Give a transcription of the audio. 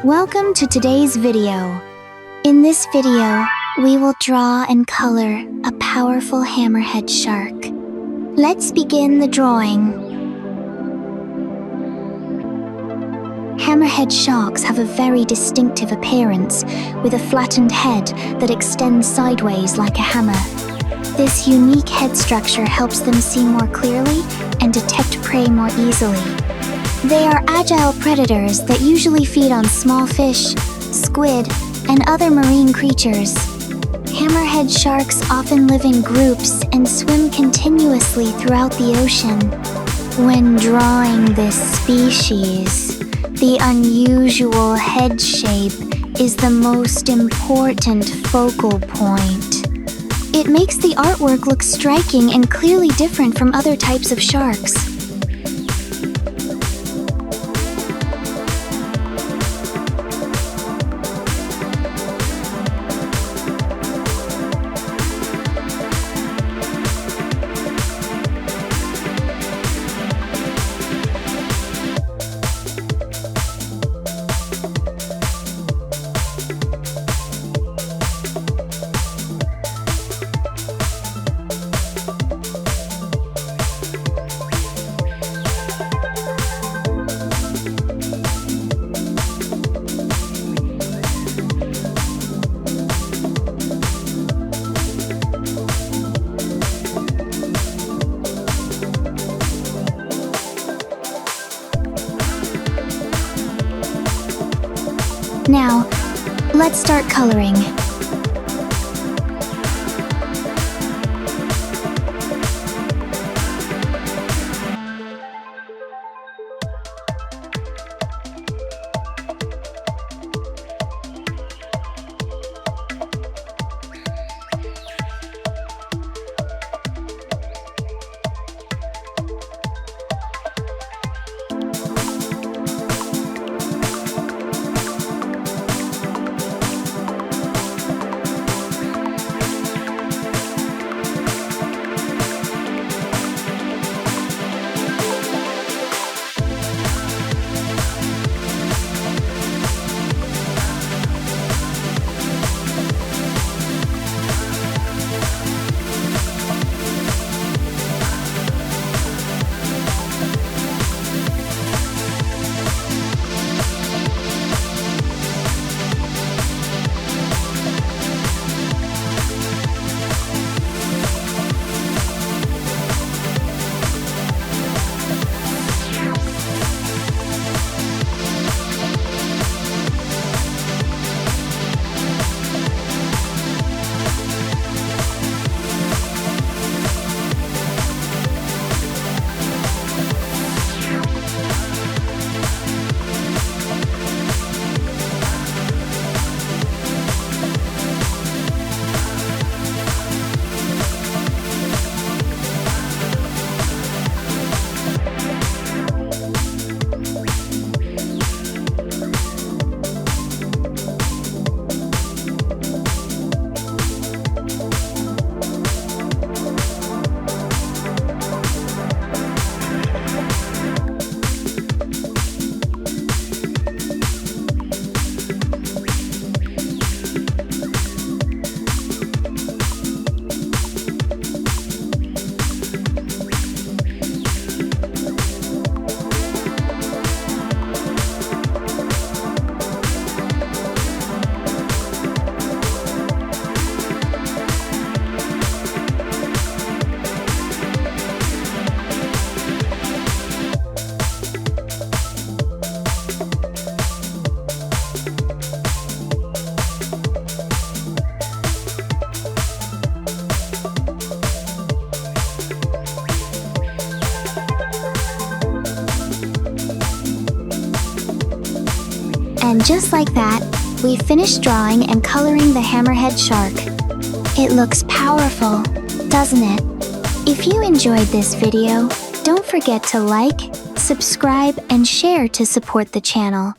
Welcome to today's video. In this video, we will draw and color a powerful hammerhead shark. Let's begin the drawing. Hammerhead sharks have a very distinctive appearance, with a flattened head that extends sideways like a hammer. This unique head structure helps them see more clearly and detect prey more easily. They are agile predators that usually feed on small fish, squid, and other marine creatures. Hammerhead sharks often live in groups and swim continuously throughout the ocean. When drawing this species, the unusual head shape is the most important focal point. It makes the artwork look striking and clearly different from other types of sharks. Now, let's start coloring. And just like that, we finished drawing and coloring the hammerhead shark. It looks powerful, doesn't it? If you enjoyed this video, don't forget to like, subscribe, and share to support the channel.